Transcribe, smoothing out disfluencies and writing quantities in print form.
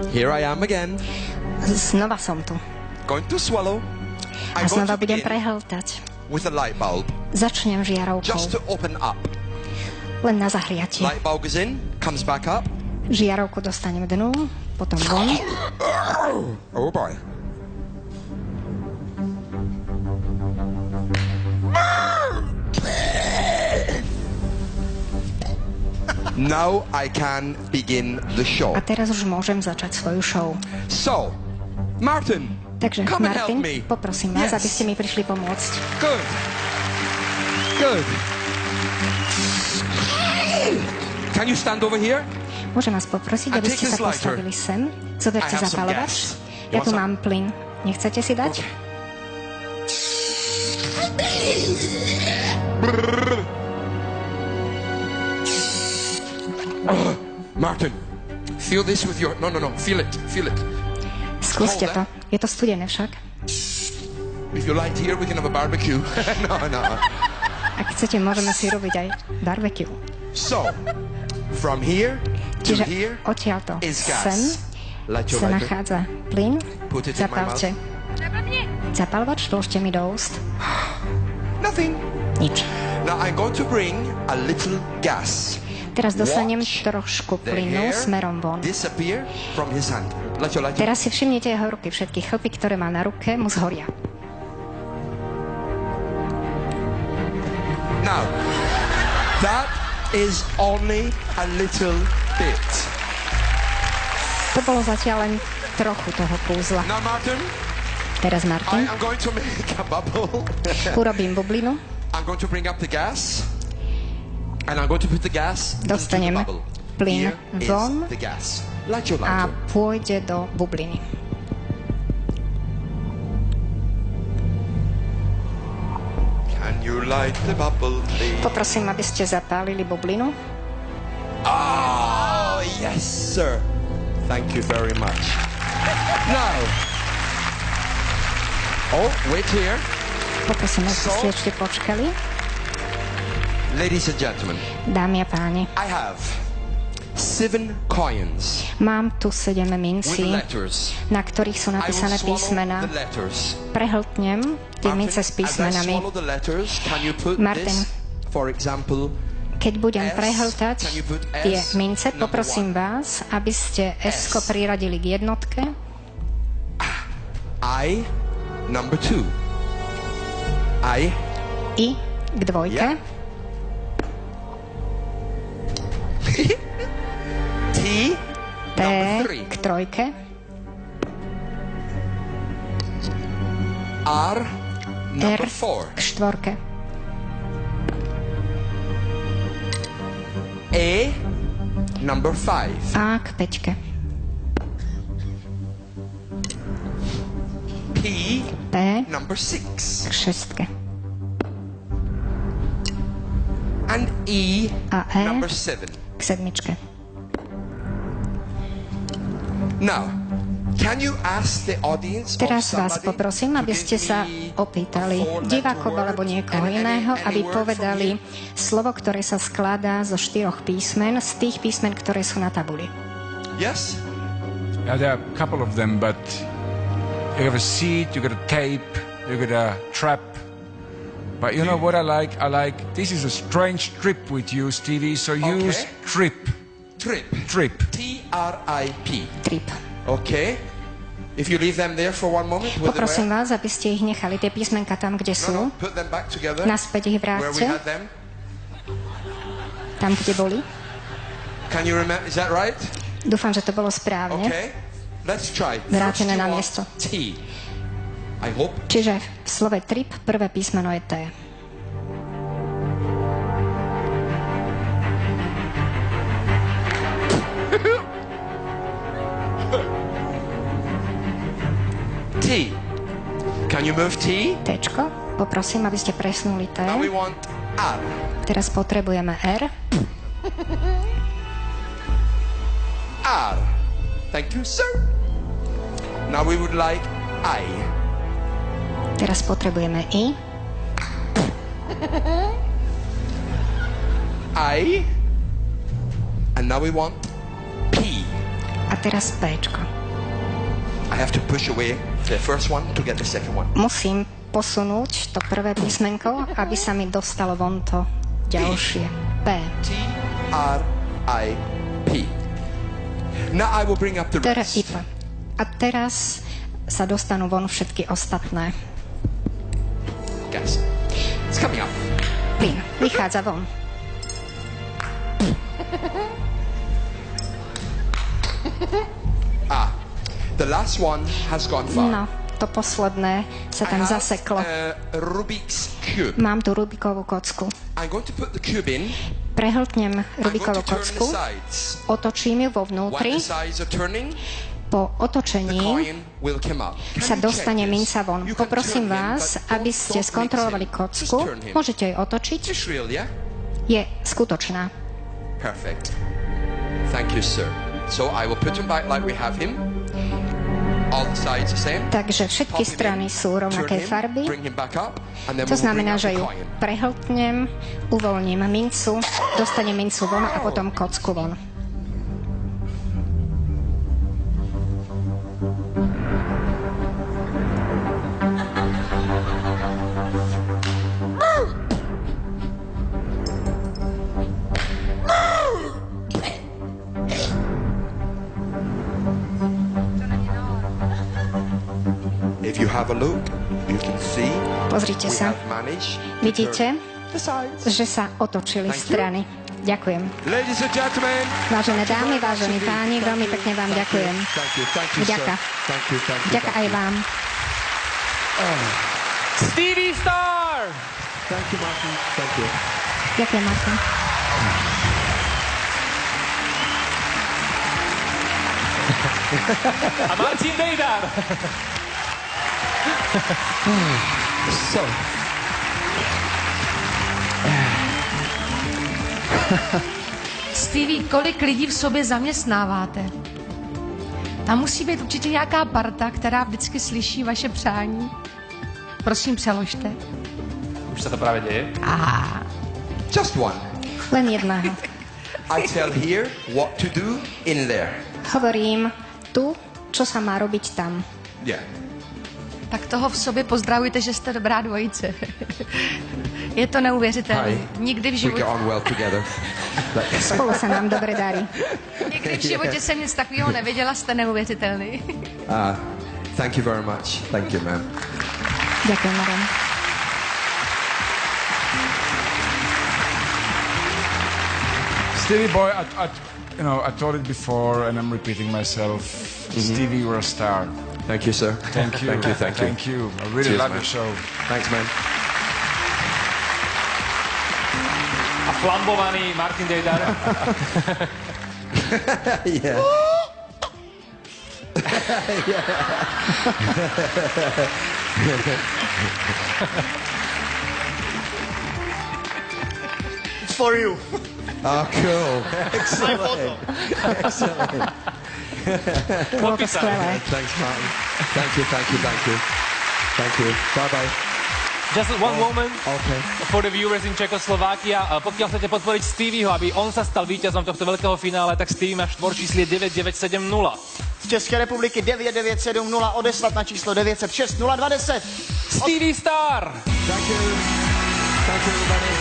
Here I am again. Znova som tu. Going to swallow. A znova budem prehltať. With a light bulb. Začnem žiarovkou. Just to open up. Len na zahriatie. Light bulb goes in, comes back up. Žiarovku dostanem dnu, potom von. Oh boy. Now I can begin the show. A teraz už môžem začať svoju show. So, Martin, takže come and help Martin, me. poprosím vás, aby ste mi prišli pomôcť. Good. Good. Can you stand over here? Môžem vás poprosiť, aby ste sa postavili sem. Zoberte zapalovač. Ja tu mám plyn. Nechcete si dať? Martin, feel this with your... No, feel it. Skúste to. Je to studené však. If you like here, we can have a barbecue. No. Ak chcete, môžeme si robiť aj barbecue. So, from here to Čiže here odtiaľto is sem gas. Light your sa lighter. nachádza plyn. Put it in my mouth. Zapálte. Zapalovač, vložte mi do úst. Nothing. Nič. Now I'm going to bring a little gas. Teraz dostanem Watch trošku the plynu hair smerom von. disappear from his hand. Let your lighter. Teraz si všimnite jeho ruky. Všetky chlpy, ktoré má na ruke, mu zhoria. Now, that is only a little bit. To bolo zatiaľ len trochu toho kúzla. Now, Martin, Teraz I Martin, am going to make a bubble. urobím bublinu, I'm going to bring up the gas. And I'm going to put the gas into the dostanem bubble. plyn Here is von the gas. Light your a lighter. pôjde do bubliny. Can you light the bubble, please? Poprosím, aby ste zapálili bublinu. Oh, yes, sir. Thank you very much. Now. Oh, wait here. Poprosím, aby ste ešte počkali. Ladies and gentlemen, Dámy a páni, I have 7 coins mám tu 7 with mincí, letters. na ktorých sú I will napísané swallow písmená. the letters. Prehltnem tie mince s Martin, as I písmenami. swallow the letters, can you put Martin. this, for example, Keď budem S, prehltať can you put S, tie mince, number poprosím vás, aby ste S-ko priradili k jednotke, I, number 2. I, I k dvojke, Yeah. T, T number 3. k trojke, R, number R 4. k štvorke, A, number 5. A k peťke, P, P number 6. k šestke And E, a E number 7. k sedmičke. Now, can you ask the audience of Teraz vás somebody poprosím, to aby give ste sa me opýtali a 4-letter divákov word alebo niekoho and iného, any aby word from povedali you? slovo, ktoré sa skladá zo 4 písmen, z tých písmen, ktoré sú na tabuli. Yes? Yeah, there are a couple of them, but you have a seat, you got a tape, you got a trap. But you know what I like? This is a strange trip with you, Stevie, so use trip. Trip. Trip. T-R-I-P. Trip. Okay. If you leave them there for one moment with the Poprosím where? vás, aby ste ich nechali, tie písmenka tam, kde sú. Put them back together. Naspäť ich Where we vráťte, had them. tam, kde boli. Can you remember? Is that right? Dúfam, že to bolo správne. Okay. Let's try. Vrátené First na you want miesto. T. I hope. Čiže v slove trip prvé písmeno je T. T. Can you move T? Tčko. Poprosím, aby ste presunuli T. Now we want R. Teraz potrebujeme R. R. Thank you, sir. Now we would like I. Teraz potrebujeme I. I. And now we want P. A teraz Bčko. I have to push away the first one to get the second one. Musím posunúť to prvé písmenko, aby sa mi dostalo von to ďalšie. P. T-R-I-P. Now I will bring up the rest. A teraz sa dostanú von všetky ostatné. Gas. It's coming up. Plyn vychádza von. The last one has gone far. No, to posledné sa tam zaseklo. Rubik's cube. Mám tu Rubikovú kocku. I'm going to put the cube in. Prehltnem Rubikovú kocku, otočím ju vo vnútri. Po otočení sa dostane minca von. Poprosím vás, aby ste skontrolovali kocku. Môžete ju otočiť. Je skutočná. Perfect. Thank you, sir. So I will put him back like we have him. All the sides the same. Takže všetky strany sú rovnakej farby. To znamená, že ju prehltnem, uvoľním mincu, dostanem mincu von a potom kocku von. Pozrite sa. Vidíte, že sa otočili strany. Ďakujem. Vážené dámy, vážení páni, veľmi pekne vám ďakujem. Vďaka. Vďaka aj vám. Stevie Star! Ďakujem, Martin. A Martin Dejdar! So. Stevie, kolik lidí v sobě zaměstnáváte? Tam musí být určitě nějaká parta, která vždycky slyší vaše přání. Prosím, přeložte. Už se to právě děje? Aha. Just one. Len jedného. I tell here what to do in there. Hovorím tu, čo sa má robiť tam. Yeah. Tak toho v sobě pozdravujte, že jste dobrá dvojice. Je to neuvěřitelné. Nikdy v životě... Well Spolu sa nám dobre darí. Nikdy v životě jsem nic takového nevěděla, jste neuvěřitelný. Thank you very much. Thank you, ma'am. Ďakujem, Marian. Stevie boy, I told it before and I'm repeating myself. Stevie, you're a star. Thank you, sir. Thank you. Thank you. I really love your show. Thanks, man. A flambovaný Martin Dejdar. Yeah. It's for you. Oh, cool. Excellent. Excellent. Bolo to skvelé. Thanks, Martin. Thank you. Bye-bye. Just one moment okay. For the viewers in Czechoslovakia. Pokiaľ chcete podporiť Stevieho, aby on sa stal víťazom tohto veľkého finále, tak Stevie má štvorčíslie 9970. Z České republiky 9970 odeslat na číslo 906 0210. Stevie Star! Thank you, everybody.